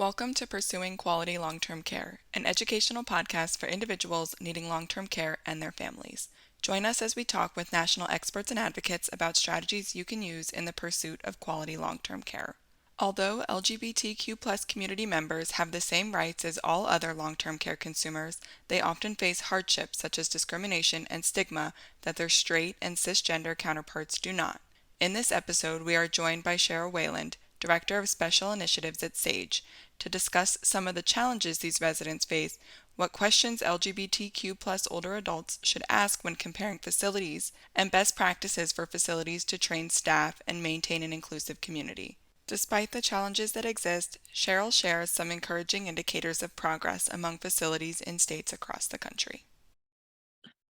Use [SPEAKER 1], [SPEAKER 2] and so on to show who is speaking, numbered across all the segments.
[SPEAKER 1] Welcome to Pursuing Quality Long-Term Care, an educational podcast for individuals needing long-term care and their families. Join us as we talk with national experts and advocates about strategies you can use in the pursuit of quality long-term care. Although LGBTQ community members have the same rights as all other long-term care consumers, they often face hardships such as discrimination and stigma that their straight and cisgender counterparts do not. In this episode, we are joined by Sherrill Wayland, Director of Special Initiatives at SAGE, to discuss some of the challenges these residents face, what questions LGBTQ older adults should ask when comparing facilities, and best practices for facilities to train staff and maintain an inclusive community. Despite the challenges that exist, Sherrill shares some encouraging indicators of progress among facilities in states across the country.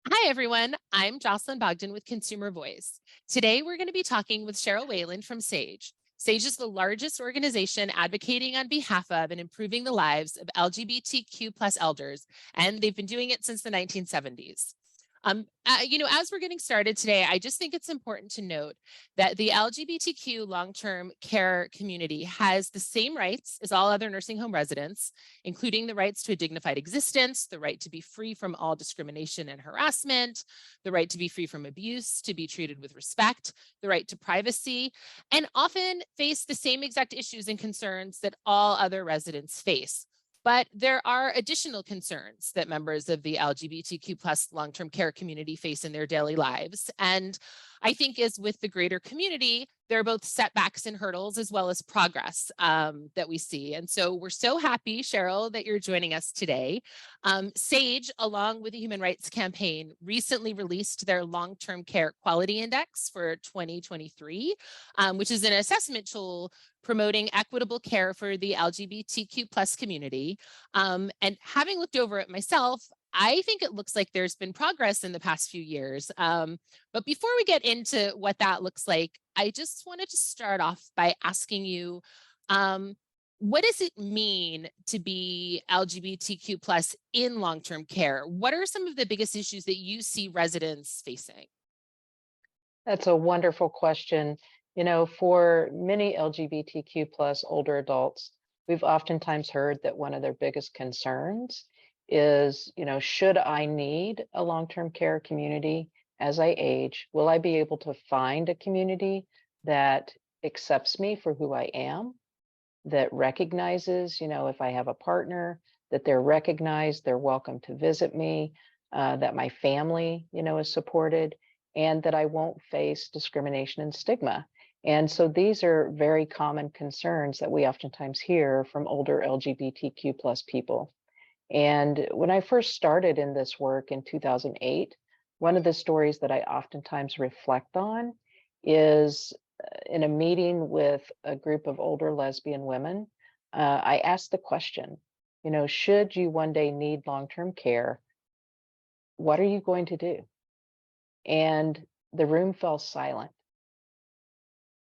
[SPEAKER 2] Hi, everyone. I'm Jocelyn Bogdan with Consumer Voice. Today, we're going to be talking with Sherrill Wayland from SAGE. SAGE is the largest organization advocating on behalf of and improving the lives of LGBTQ elders, and they've been doing it since the 1970s. As we're getting started today, I just think it's important to note that the LGBTQ long-term care community has the same rights as all other nursing home residents, including the rights to a dignified existence, the right to be free from all discrimination and harassment, the right to be free from abuse, to be treated with respect, the right to privacy, and often face the same exact issues and concerns that all other residents face. But there are additional concerns that members of the LGBTQ long-term care community face in their daily lives. And I think as with the greater community, there are both setbacks and hurdles as well as progress that we see. And so we're so happy, Sherrill, that you're joining us today. SAGE, along with the Human Rights Campaign, recently released their Long-Term Care Quality Index for 2023, which is an assessment tool promoting equitable care for the LGBTQ community. And having looked over it myself, I think it looks like there's been progress in the past few years. But before we get into what that looks like, I just wanted to start off by asking you, what does it mean to be LGBTQ in long-term care? What are some of the biggest issues that you see residents facing?
[SPEAKER 3] That's a wonderful question. You know, for many LGBTQ older adults, we've oftentimes heard that one of their biggest concerns is, should I need a long-term care community as I age? Will I be able to find a community that accepts me for who I am, that recognizes, if I have a partner, that they're recognized, they're welcome to visit me, that my family, is supported, and that I won't face discrimination and stigma. And so these are very common concerns that we oftentimes hear from older LGBTQ people. And when I first started in this work in 2008, one of the stories that I oftentimes reflect on is in a meeting with a group of older lesbian women, I asked the question, should you one day need long-term care, what are you going to do? And the room fell silent.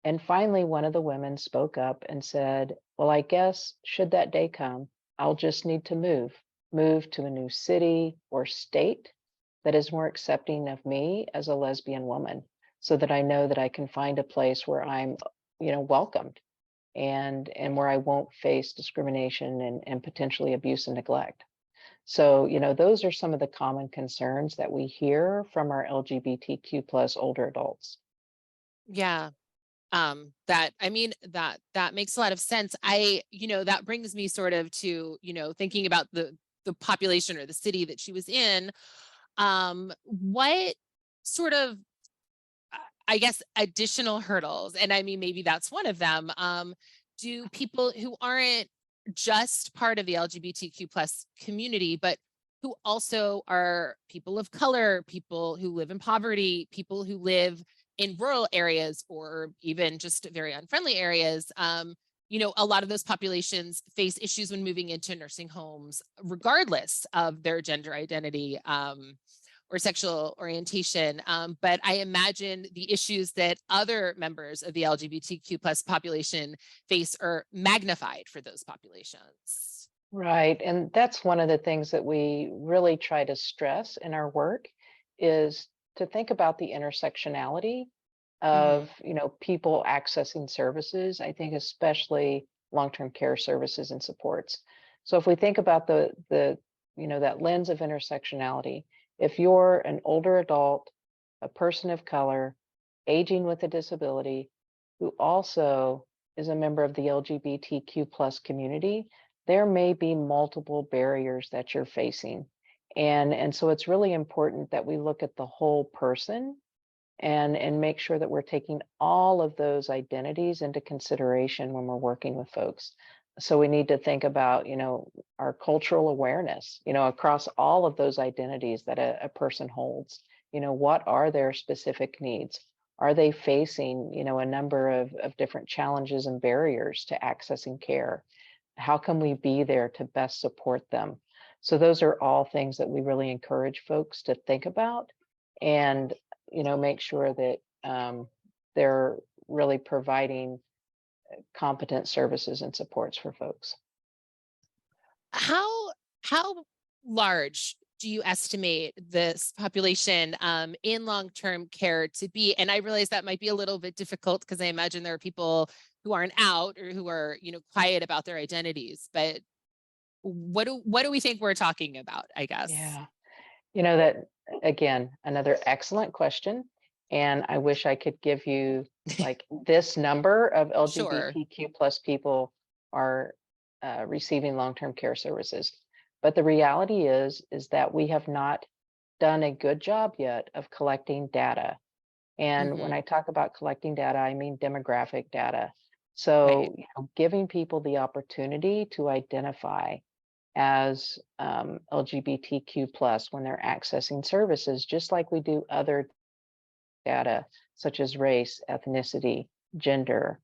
[SPEAKER 3] And finally, one of the women spoke up and said, well, I guess should that day come, I'll just need to move to a new city or state that is more accepting of me as a lesbian woman, so that I know that I can find a place where I'm, welcomed and where I won't face discrimination and potentially abuse and neglect. So, those are some of the common concerns that we hear from our LGBTQ older adults.
[SPEAKER 2] Yeah. That makes a lot of sense. That brings me sort of to, thinking about the population or the city that she was in. What sort of, I guess, additional hurdles, and I mean, maybe that's one of them, do people who aren't just part of the LGBTQ community, but who also are people of color, people who live in poverty, people who live in rural areas, or even just very unfriendly areas, a lot of those populations face issues when moving into nursing homes, regardless of their gender identity or sexual orientation. But I imagine the issues that other members of the LGBTQ population face are magnified for those populations.
[SPEAKER 3] Right. And that's one of the things that we really try to stress in our work is to think about the intersectionality of, people accessing services. I think especially long-term care services and supports. So if we think about the that lens of intersectionality, if you're an older adult, a person of color, aging with a disability, who also is a member of the LGBTQ plus community, there may be multiple barriers that you're facing. And so it's really important that we look at the whole person and make sure that we're taking all of those identities into consideration when we're working with folks. So we need to think about, our cultural awareness, across all of those identities that a person holds. What are their specific needs? Are they facing, a number of different challenges and barriers to accessing care? How can we be there to best support them? So those are all things that we really encourage folks to think about and, make sure that they're really providing competent services and supports for folks.
[SPEAKER 2] How large do you estimate this population in long-term care to be? And I realize that might be a little bit difficult because I imagine there are people who aren't out or who are, quiet about their identities. But what do we think we're talking about, I guess?
[SPEAKER 3] Yeah. That, again, another excellent question. And I wish I could give you like this number of
[SPEAKER 2] Sure.
[SPEAKER 3] LGBTQ plus people are receiving long-term care services. But the reality is that we have not done a good job yet of collecting data. And when I talk about collecting data, I mean demographic data.
[SPEAKER 2] Right.
[SPEAKER 3] So, giving people the opportunity to identify as LGBTQ plus when they're accessing services, just like we do other data such as race, ethnicity, gender.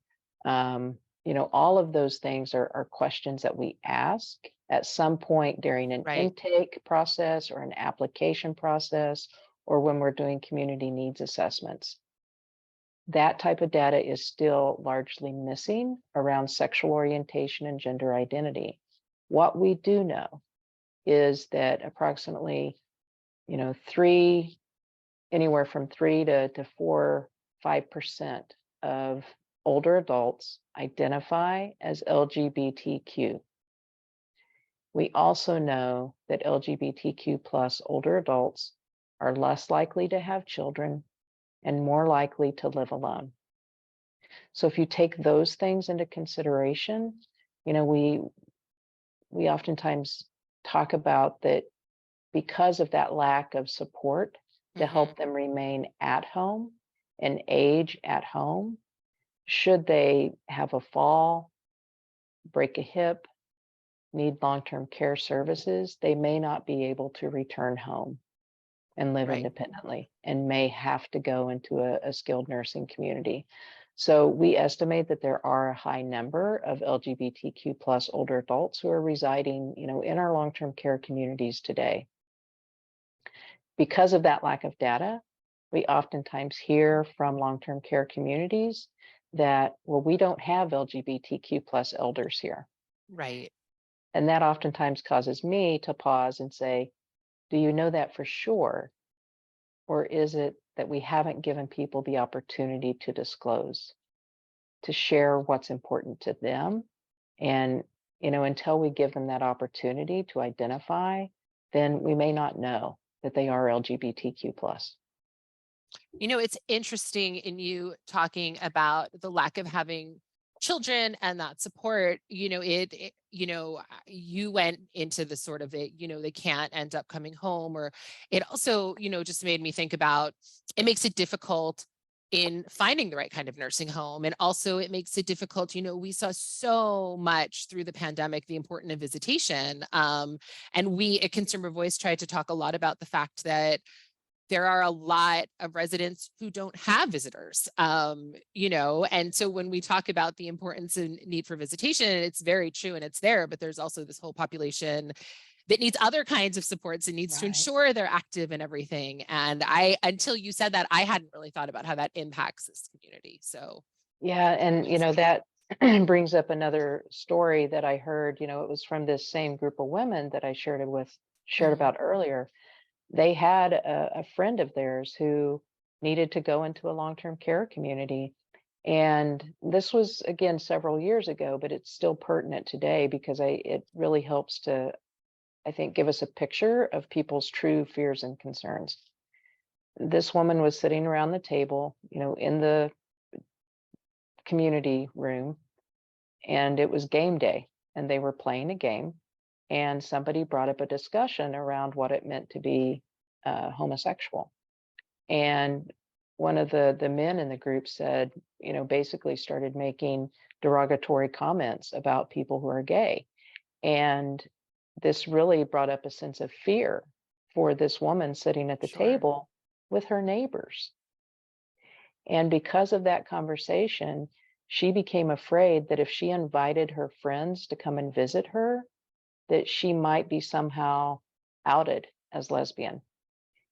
[SPEAKER 3] All of those things are questions that we ask at some point during an
[SPEAKER 2] Right.
[SPEAKER 3] intake process or an application process, or when we're doing community needs assessments. That type of data is still largely missing around sexual orientation and gender identity. What we do know is that approximately, anywhere from 3 to 4, 5% of older adults identify as LGBTQ. We also know that LGBTQ plus older adults are less likely to have children and more likely to live alone. So if you take those things into consideration, we oftentimes talk about that because of that lack of support to help them remain at home and age at home, should they have a fall, break a hip, need long-term care services, they may not be able to return home and live
[SPEAKER 2] Right.
[SPEAKER 3] independently and may have to go into a skilled nursing community. So we estimate that there are a high number of LGBTQ plus older adults who are residing, in our long-term care communities today. Because of that lack of data, we oftentimes hear from long-term care communities that, well, we don't have LGBTQ plus elders here.
[SPEAKER 2] Right.
[SPEAKER 3] And that oftentimes causes me to pause and say, do you know that for sure? Or is it that we haven't given people the opportunity to disclose, to share what's important to them? And, until we give them that opportunity to identify, then we may not know that they are LGBTQ plus.
[SPEAKER 2] It's interesting in you talking about the lack of having children and that support. You went into the sort of it, they can't end up coming home, or it also, just made me think about it makes it difficult in finding the right kind of nursing home. And also it makes it difficult, we saw so much through the pandemic, the importance of visitation. And we at Consumer Voice tried to talk a lot about the fact that there are a lot of residents who don't have visitors, and so when we talk about the importance and need for visitation, it's very true and it's there, but there's also this whole population that needs other kinds of supports and needs to
[SPEAKER 3] Right.
[SPEAKER 2] ensure they're active and everything. And until you said that, I hadn't really thought about how that impacts this community. So
[SPEAKER 3] Yeah, and that brings up another story that I heard. It was from this same group of women that I shared about earlier. They had a friend of theirs who needed to go into a long-term care community, And this was, again, several years ago, but it's still pertinent today because it really helps to, I think, give us a picture of people's true fears and concerns. This woman was sitting around the table, in the community room, and it was game day, and they were playing a game, and somebody brought up a discussion around what it meant to be homosexual. And one of the men in the group said, basically started making derogatory comments about people who are gay. And this really brought up a sense of fear for this woman sitting at the
[SPEAKER 2] Sure.
[SPEAKER 3] table with her neighbors. And because of that conversation, she became afraid that if she invited her friends to come and visit her, that she might be somehow outed as lesbian.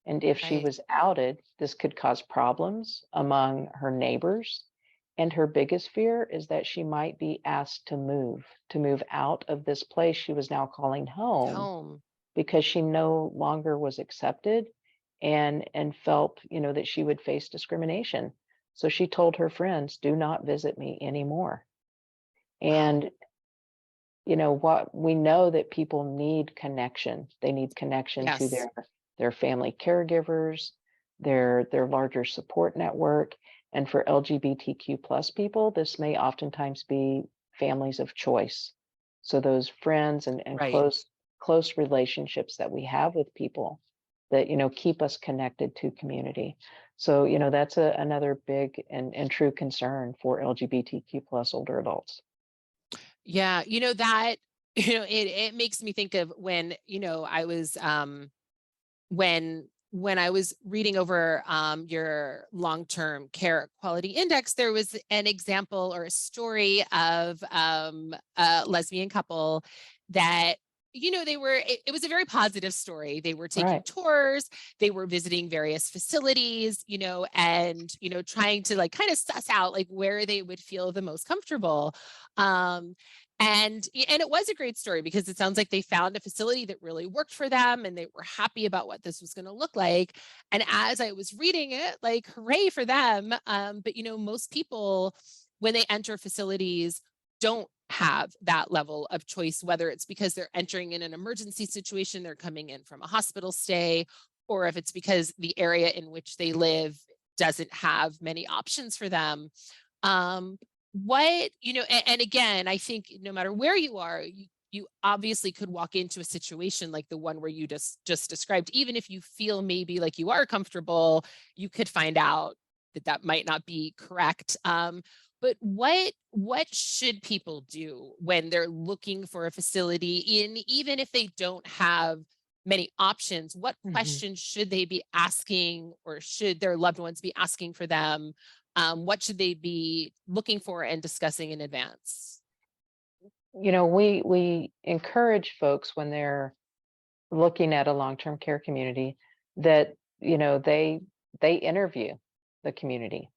[SPEAKER 3] And if she
[SPEAKER 2] Right.
[SPEAKER 3] was outed, this could cause problems among her neighbors. And her biggest fear is that she might be asked to move out of this place she was now calling home
[SPEAKER 2] Home.
[SPEAKER 3] because she no longer was accepted and felt, that she would face discrimination. So she told her friends, "Do not visit me anymore."
[SPEAKER 2] Wow.
[SPEAKER 3] And what we know that people need connection. They need connection to
[SPEAKER 2] Yes.
[SPEAKER 3] their family caregivers, their larger support network. And for LGBTQ plus people, this may oftentimes be families of choice. So those friends and
[SPEAKER 2] Right.
[SPEAKER 3] close relationships that we have with people that keep us connected to community. So that's another big and true concern for LGBTQ plus older adults.
[SPEAKER 2] Yeah, that it makes me think of when, I was when I was reading over your long-term care quality index, there was an example or a story of a lesbian couple that it was a very positive story. They were taking
[SPEAKER 3] Right.
[SPEAKER 2] tours, they were visiting various facilities, and trying to like kind of suss out like where they would feel the most comfortable. um and it was a great story because it sounds like they found a facility that really worked for them and they were happy about what this was going to look like. And as I was reading it, like, hooray for them. But most people, when they enter facilities, don't have that level of choice, whether it's because they're entering in an emergency situation, they're coming in from a hospital stay, or if it's because the area in which they live doesn't have many options for them. um, what and again, I think no matter where you are, you obviously could walk into a situation like the one where you just described. Even if you feel maybe like you are comfortable, you could find out that that might not be correct. But what should people do when they're looking for a facility, in even if they don't have many options? What
[SPEAKER 3] Mhm.
[SPEAKER 2] questions should they be asking, or should their loved ones be asking for them? What should they be looking for and discussing in advance?
[SPEAKER 3] We encourage folks when they're looking at a long-term care community that, they interview the community,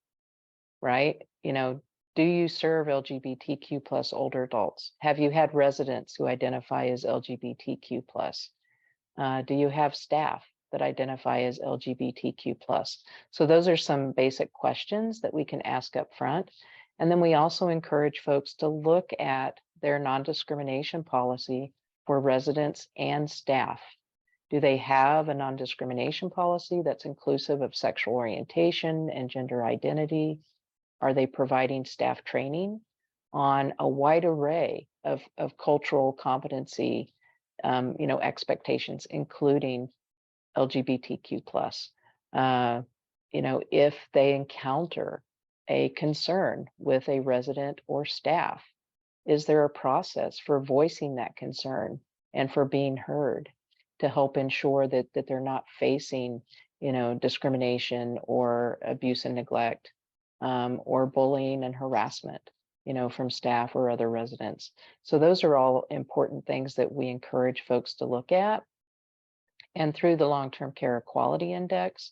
[SPEAKER 3] right? Do you serve LGBTQ plus older adults? Have you had residents who identify as LGBTQ plus? Do you have staff that identify as LGBTQ plus? So those are some basic questions that we can ask up front. And then we also encourage folks to look at their non-discrimination policy for residents and staff. Do they have a non-discrimination policy that's inclusive of sexual orientation and gender identity? Are they providing staff training on a wide array of cultural competency, expectations, including LGBTQ plus? If they encounter a concern with a resident or staff, is there a process for voicing that concern and for being heard to help ensure that they're not facing, discrimination or abuse and neglect, or bullying and harassment, from staff or other residents? So those are all important things that we encourage folks to look at. And through the Long-Term Care Quality Index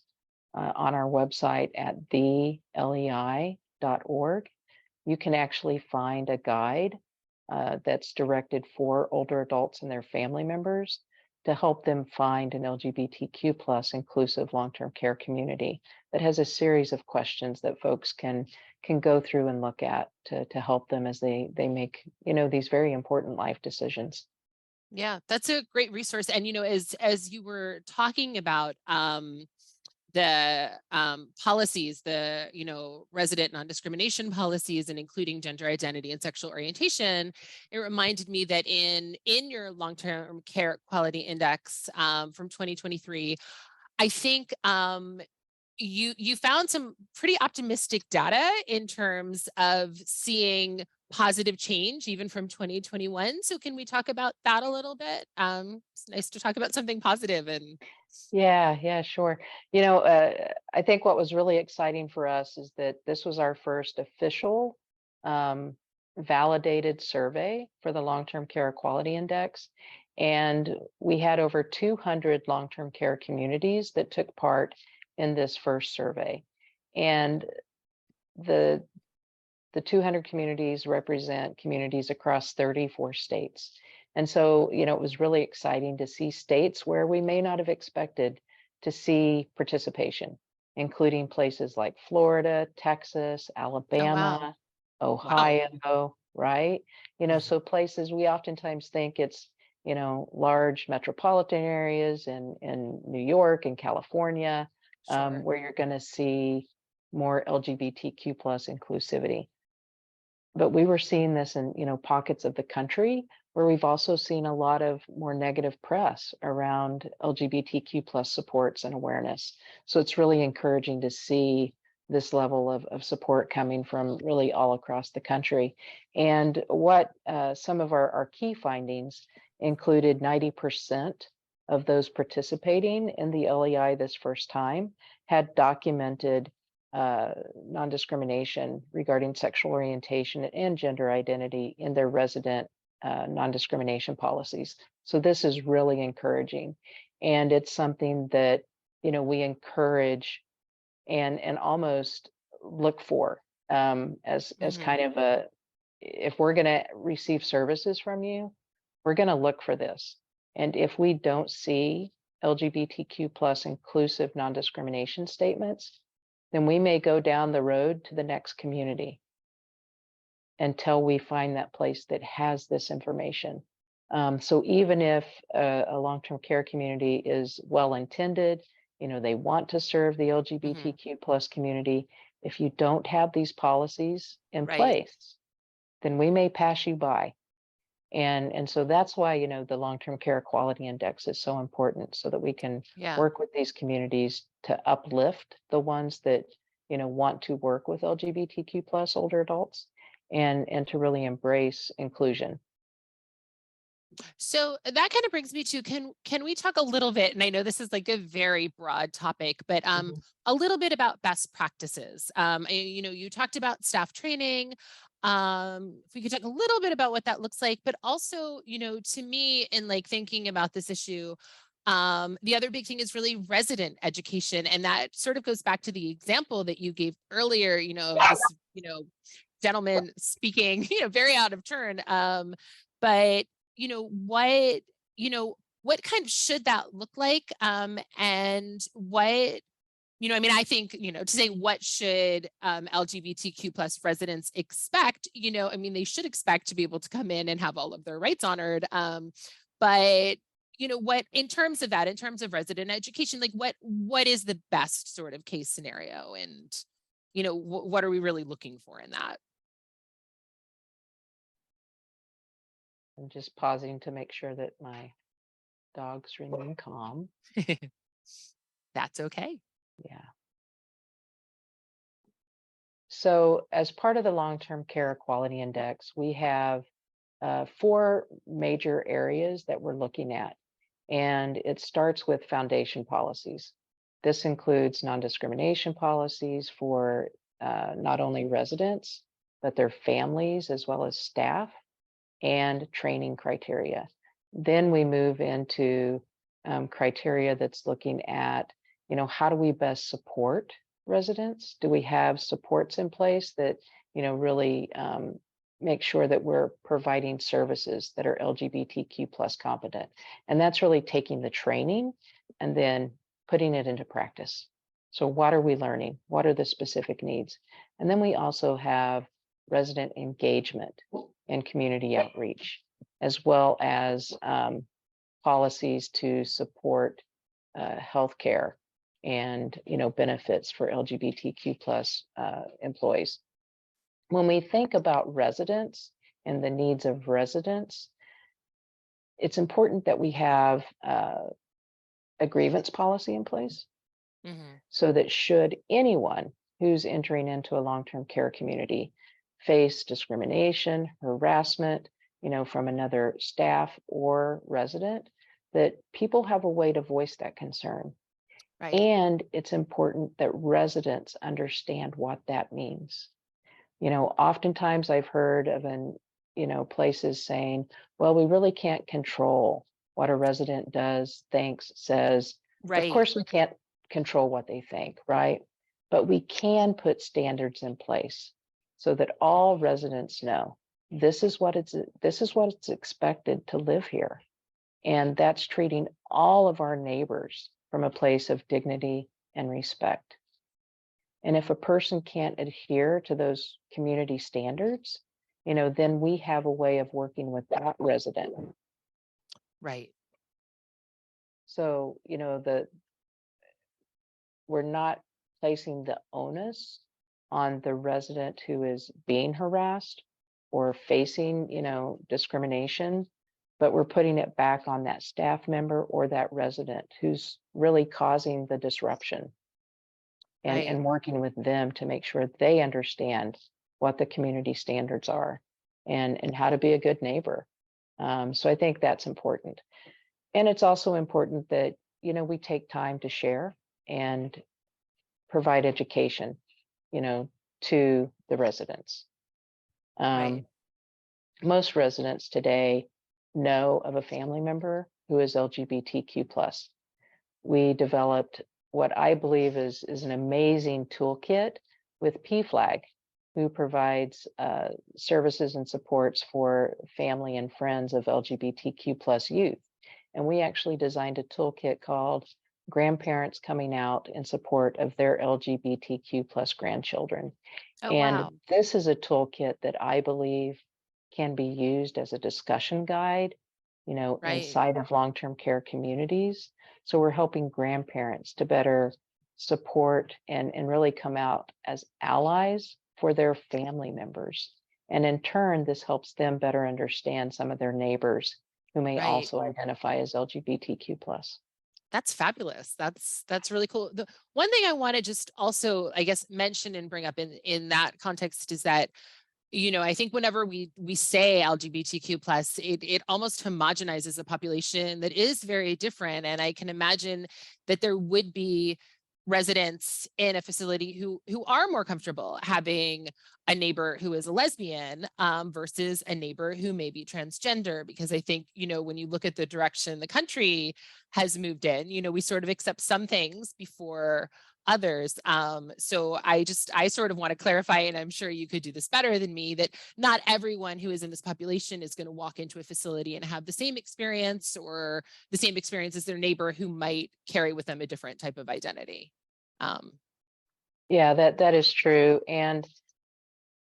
[SPEAKER 3] on our website at thelei.org, you can actually find a guide that's directed for older adults and their family members to help them find an LGBTQ plus inclusive long-term care community that has a series of questions that folks can go through and look at to help them as they make, these very important life decisions.
[SPEAKER 2] Yeah, that's a great resource. And as you were talking about the policies, the resident non-discrimination policies, and including gender identity and sexual orientation, it reminded me that in your long-term care quality index from 2023, I think you found some pretty optimistic data in terms of seeing positive change even from 2021. So can we talk about that a little bit? It's nice to talk about something positive. And
[SPEAKER 3] Yeah, sure. I think what was really exciting for us is that this was our first official um, validated survey for the Long-Term Care Quality Index. And we had over 200 long-term care communities that took part in this first survey. And the 200 communities represent communities across 34 states. And so, it was really exciting to see states where we may not have expected to see participation, including places like Florida, Texas,
[SPEAKER 2] oh
[SPEAKER 3] Alabama,
[SPEAKER 2] wow,
[SPEAKER 3] Ohio, right? So places we oftentimes think it's, large metropolitan areas in New York and California,
[SPEAKER 2] sure,
[SPEAKER 3] where you're going to see more LGBTQ plus inclusivity. But we were seeing this in, pockets of the country where we've also seen a lot of more negative press around LGBTQ plus supports and awareness. So it's really encouraging to see this level of support coming from really all across the country. And what some of our key findings included 90% of those participating in the LEI this first time had documented non-discrimination regarding sexual orientation and gender identity in their resident non-discrimination policies. So this is really encouraging. And it's something that, we encourage and almost look for as kind of a, if we're going to receive services from you, we're going to look for this. And if we don't see LGBTQ plus inclusive non-discrimination statements, then we may go down the road to the next community until we find that place that has this information. So even if a long-term care community is well-intended, they want to serve the LGBTQ plus community, if you don't have these policies in
[SPEAKER 2] right.
[SPEAKER 3] place, then we may pass you by. And so that's why, the long-term care quality index is so important, so that we can
[SPEAKER 2] Yeah.
[SPEAKER 3] work with these communities to uplift the ones that, want to work with LGBTQ plus older adults and to really embrace inclusion.
[SPEAKER 2] So that kind of brings me to, can we talk a little bit, and I know this is like a very broad topic, but
[SPEAKER 3] Mhm.
[SPEAKER 2] a little bit about best practices. You talked about staff training. If we could talk a little bit about what that looks like, but also, to me, in like thinking about this issue, the other big thing is really resident education. And that sort of goes back to the example that you gave earlier, of this, gentleman speaking, very out of turn. But you know what what kind of should that look like, and what I think, to say what should LGBTQ plus residents expect, they should expect to be able to come in and have all of their rights honored, but what, in terms of that, in terms of resident education, like what is the best sort of case scenario, and what are we really looking for in that?
[SPEAKER 3] I'm just pausing to make sure that my dogs remain calm.
[SPEAKER 2] That's okay.
[SPEAKER 3] Yeah. So as part of the long-term care quality index, we have 4 major areas that we're looking at. And it starts with foundation policies. This includes non-discrimination policies for not only residents, but their families as well as staff, and training criteria. Then we move into criteria that's looking at, how do we best support residents? Do we have supports in place that, really make sure that we're providing services that are LGBTQ plus competent. And that's really taking the training and then putting it into practice. So what are we learning? What are the specific needs? And then we also have resident engagement and community outreach, as well as policies to support healthcare and benefits for LGBTQ plus employees. When we think about residents and the needs of residents, it's important that we have a grievance policy in place, so that should anyone who's entering into a long-term care community face discrimination, harassment, from another staff or resident, that people have a way to voice that concern.
[SPEAKER 2] Right.
[SPEAKER 3] And it's important that residents understand what that means. Oftentimes I've heard of places saying, well, we really can't control what a resident does, thinks, says.
[SPEAKER 2] Right.
[SPEAKER 3] Of course, we can't control what they think, right? But we can put standards in place so that all residents know this is what it's expected to live here. And that's treating all of our neighbors from a place of dignity and respect. And if a person can't adhere to those community standards, then we have a way of working with that resident.
[SPEAKER 2] Right.
[SPEAKER 3] So, we're not placing the onus on the resident who is being harassed or facing, discrimination, but we're putting it back on that staff member or that resident who's really causing the disruption. And working with them to make sure they understand what the community standards are and how to be a good neighbor. So I think that's important. And it's also important that, we take time to share and provide education, to the residents. Most residents today know of a family member who is LGBTQ plus. We developed what I believe is an amazing toolkit with PFLAG, who provides services and supports for family and friends of LGBTQ plus youth. And we actually designed a toolkit called Grandparents Coming Out in Support of Their LGBTQ plus Grandchildren. And this is a toolkit that I believe can be used as a discussion guide, inside of long-term care communities. So we're helping grandparents to better support and really come out as allies for their family members. And in turn, this helps them better understand some of their neighbors who may also identify as LGBTQ plus.
[SPEAKER 2] That's fabulous. That's really cool. The one thing I want to just also, I guess, mention and bring up in that context is that, I think whenever we say LGBTQ plus, it almost homogenizes a population that is very different. And I can imagine that there would be residents in a facility who are more comfortable having a neighbor who is a lesbian versus a neighbor who may be transgender, because I think, when you look at the direction the country has moved in, we sort of accept some things before others. So I sort of want to clarify, and I'm sure you could do this better than me, that not everyone who is in this population is going to walk into a facility and have the same experience or the same experience as their neighbor who might carry with them a different type of identity.
[SPEAKER 3] Yeah, that is true. And,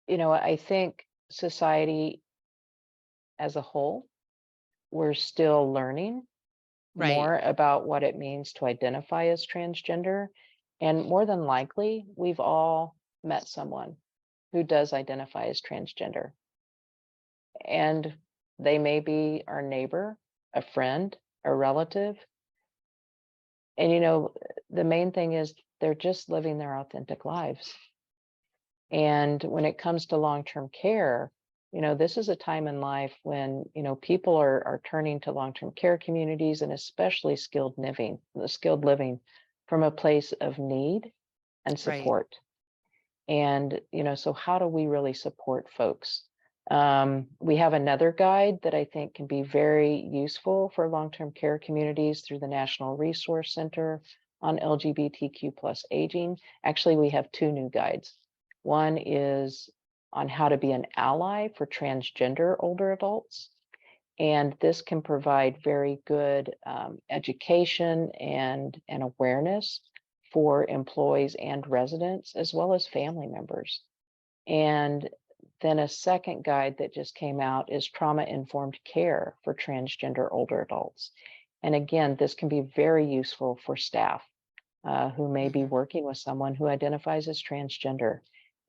[SPEAKER 3] I think society as a whole, we're still learning more about what it means to identify as transgender. And more than likely, we've all met someone who does identify as transgender. And they may be our neighbor, a friend, a relative. And, the main thing is they're just living their authentic lives. And when it comes to long-term care, this is a time in life when, people are turning to long-term care communities and especially skilled living from a place of need and support. And, so how do we really support folks? We have another guide that I think can be very useful for long-term care communities through the National Resource Center on LGBTQ plus aging. Actually, we have two new guides. One is on how to be an ally for transgender older adults. And this can provide very good education and awareness for employees and residents, as well as family members. And then a second guide that just came out is trauma-informed care for transgender older adults. And again, this can be very useful for staff who may be working with someone who identifies as transgender.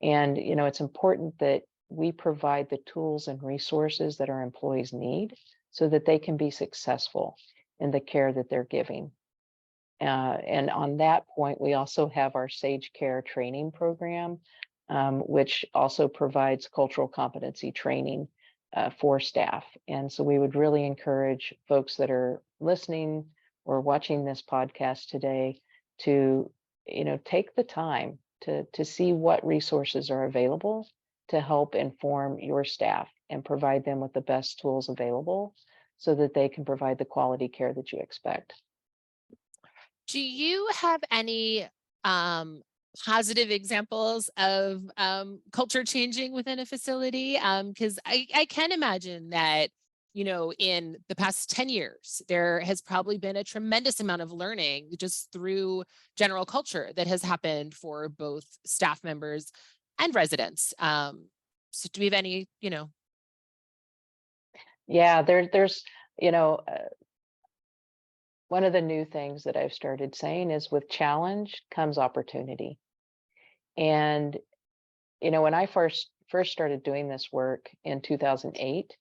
[SPEAKER 3] And, it's important that we provide the tools and resources that our employees need so that they can be successful in the care that they're giving. And on that point, we also have our Sage Care training program, which also provides cultural competency training for staff. And so we would really encourage folks that are listening or watching this podcast today to, take the time to see what resources are available to help inform your staff and provide them with the best tools available so that they can provide the quality care that you expect.
[SPEAKER 2] Do you have any positive examples of culture changing within a facility? Because I can imagine that, in the past 10 years, there has probably been a tremendous amount of learning just through general culture that has happened for both staff members and residents. So do we have any,
[SPEAKER 3] Yeah, there's, one of the new things that I've started saying is with challenge comes opportunity. And, when I first started doing this work in 2008,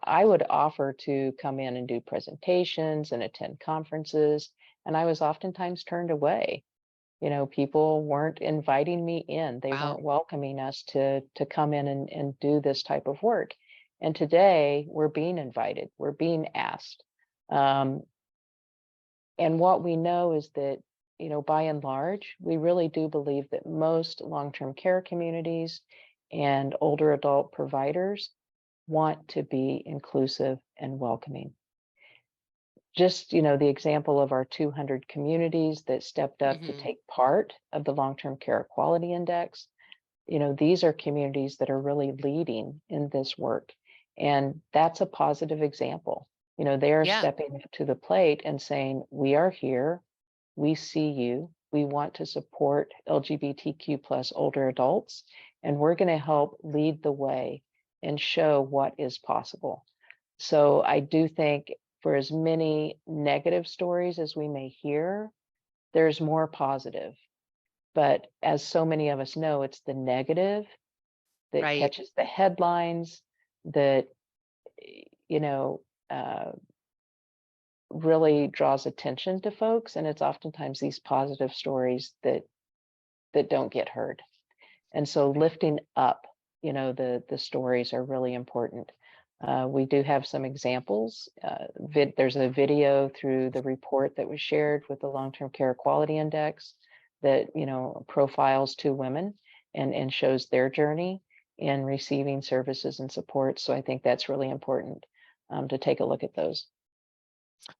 [SPEAKER 3] I would offer to come in and do presentations and attend conferences, and I was oftentimes turned away. People weren't inviting me in. They
[SPEAKER 2] wow.
[SPEAKER 3] weren't welcoming us to come in and do this type of work. And today we're being invited, we're being asked. And what we know is that, by and large, we really do believe that most long-term care communities and older adult providers want to be inclusive and welcoming. Just, the example of our 200 communities that stepped up to take part of the Long-Term Care Quality Index, these are communities that are really leading in this work. And that's a positive example. They are stepping to the plate and saying, we are here, we see you, we want to support LGBTQ plus older adults, and we're going to help lead the way and show what is possible. So I do think for as many negative stories as we may hear, there's more positive. But as so many of us know, it's the negative that catches the headlines, that, really draws attention to folks. And it's oftentimes these positive stories that don't get heard. And so lifting up, the stories are really important. We do have some examples. There's a video through the report that was shared with the Long-Term Care Quality Index that, profiles two women and shows their journey in receiving services and support. So I think that's really important to take a look at those.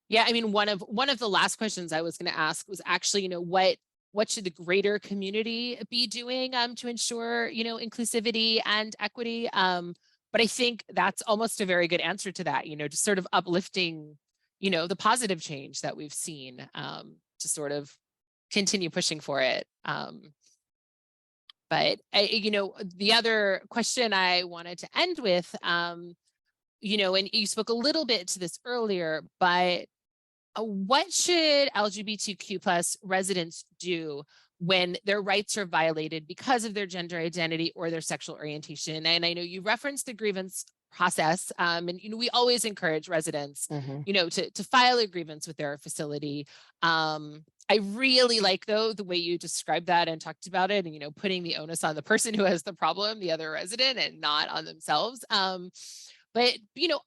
[SPEAKER 2] Yeah, I mean, one of the last questions I was going to ask was actually, what should the greater community be doing to ensure, inclusivity and equity? But I think that's almost a very good answer to that, just sort of uplifting, the positive change that we've seen to sort of continue pushing for it. But the other question I wanted to end with, and you spoke a little bit to this earlier, but what should LGBTQ plus residents do when their rights are violated because of their gender identity or their sexual orientation? And I know you referenced the grievance process, and we always encourage residents, to file a grievance with their facility. I really like, though, the way you described that and talked about it, and putting the onus on the person who has the problem, the other resident, and not on themselves. But,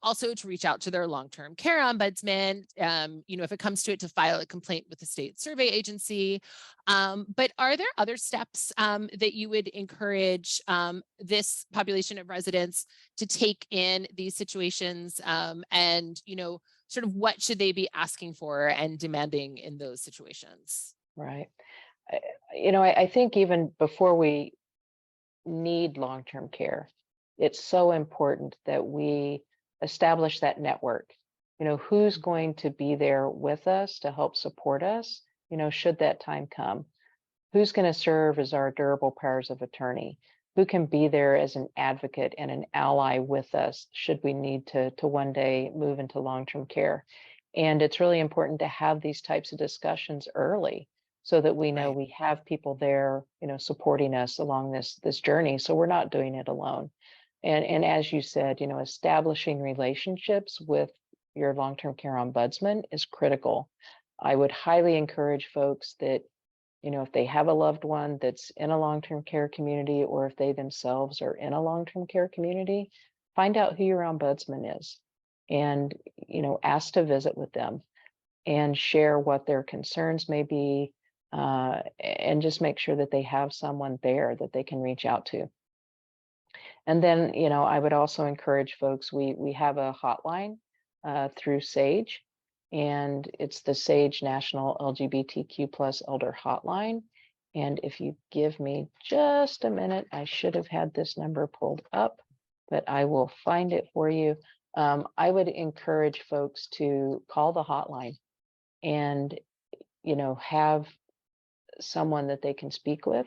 [SPEAKER 2] also to reach out to their long-term care ombudsman, if it comes to it, to file a complaint with the state survey agency. But are there other steps that you would encourage this population of residents to take in these situations? And, sort of what should they be asking for and demanding in those situations?
[SPEAKER 3] Right. I think even before we need long-term care, it's so important that we establish that network. Who's going to be there with us to help support us, should that time come? Who's going to serve as our durable powers of attorney? Who can be there as an advocate and an ally with us should we need to one day move into long-term care? And it's really important to have these types of discussions early so that we know
[SPEAKER 2] Right.
[SPEAKER 3] we have people there, supporting us along this journey. So we're not doing it alone. And as you said, establishing relationships with your long-term care ombudsman is critical. I would highly encourage folks that if they have a loved one that's in a long-term care community, or if they themselves are in a long-term care community, find out who your ombudsman is and, ask to visit with them and share what their concerns may be, and just make sure that they have someone there that they can reach out to. And then, I would also encourage folks, we have a hotline through SAGE, and it's the SAGE National LGBTQ Plus Elder Hotline. And if you give me just a minute, I should have had this number pulled up, but I will find it for you. I would encourage folks to call the hotline and, have someone that they can speak with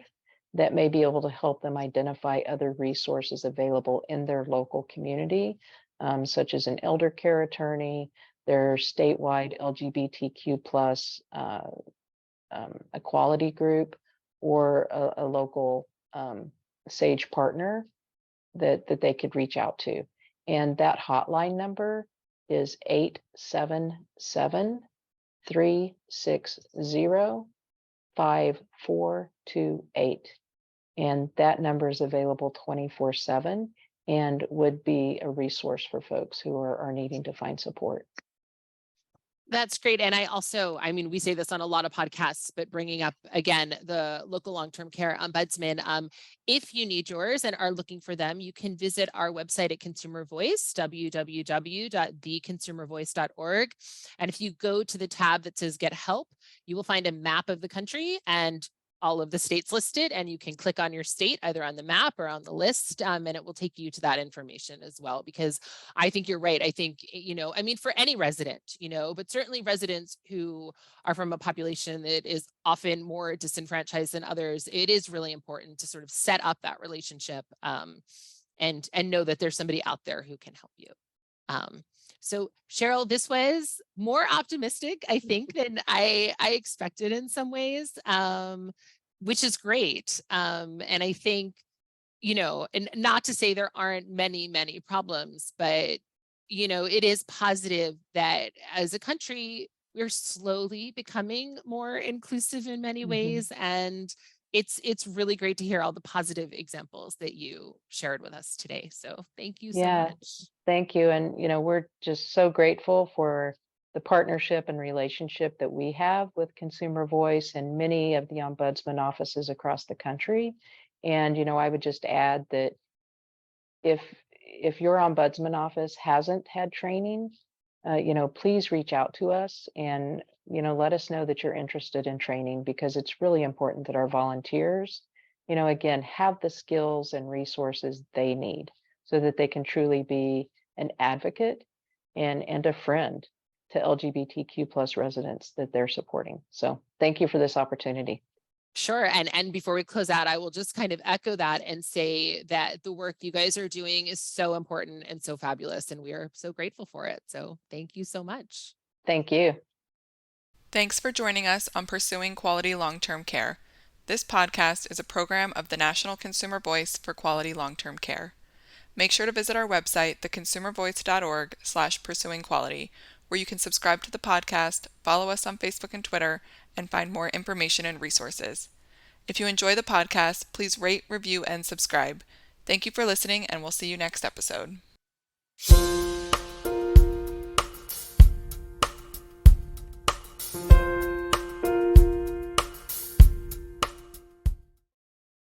[SPEAKER 3] that may be able to help them identify other resources available in their local community, such as an elder care attorney, their statewide LGBTQ plus equality group, or a local SAGE partner that they could reach out to. And that hotline number is 877-360-5428. And that number is available 24/7 and would be a resource for folks who are needing to find support.
[SPEAKER 2] That's great. And I mean, we say this on a lot of podcasts, but bringing up again the local long-term care ombudsman. If you need yours and are looking for them, you can visit our website at Consumer Voice, www.theconsumervoice.org. And if you go to the tab that says Get Help, you will find a map of the country and all of the states listed, and you can click on your state either on the map or on the list, and it will take you to that information as well. Because I think you're right. I think, I mean, for any resident, but certainly residents who are from a population that is often more disenfranchised than others, it is really important to sort of set up that relationship, and know that there's somebody out there who can help you. So Sherrill, this was more optimistic, I think, than I expected in some ways, which is great. And I think, and not to say there aren't many, many problems, but, it is positive that as a country, we're slowly becoming more inclusive in many ways. And it's really great to hear all the positive examples that you shared with us today. So thank you so
[SPEAKER 3] Yeah,
[SPEAKER 2] much.
[SPEAKER 3] thank you. And, we're just so grateful for the partnership and relationship that we have with Consumer Voice and many of the ombudsman offices across the country. And, I would just add that if your ombudsman office hasn't had training, please reach out to us and, let us know that you're interested in training, because it's really important that our volunteers, again, have the skills and resources they need so that they can truly be an advocate and a friend to LGBTQ plus residents that they're supporting. So thank you for this opportunity.
[SPEAKER 2] Sure. And before we close out, I will just kind of echo that and say that the work you guys are doing is so important and so fabulous, and we are so grateful for it. So thank you so much.
[SPEAKER 3] Thank you.
[SPEAKER 1] Thanks for joining us on Pursuing Quality Long-Term Care. This podcast is a program of the National Consumer Voice for Quality Long-Term Care. Make sure to visit our website, theconsumervoice.org/pursuingquality, where you can subscribe to the podcast, follow us on Facebook and Twitter, and find more information and resources. If you enjoy the podcast, please rate, review, and subscribe. Thank you for listening, and we'll see you next episode.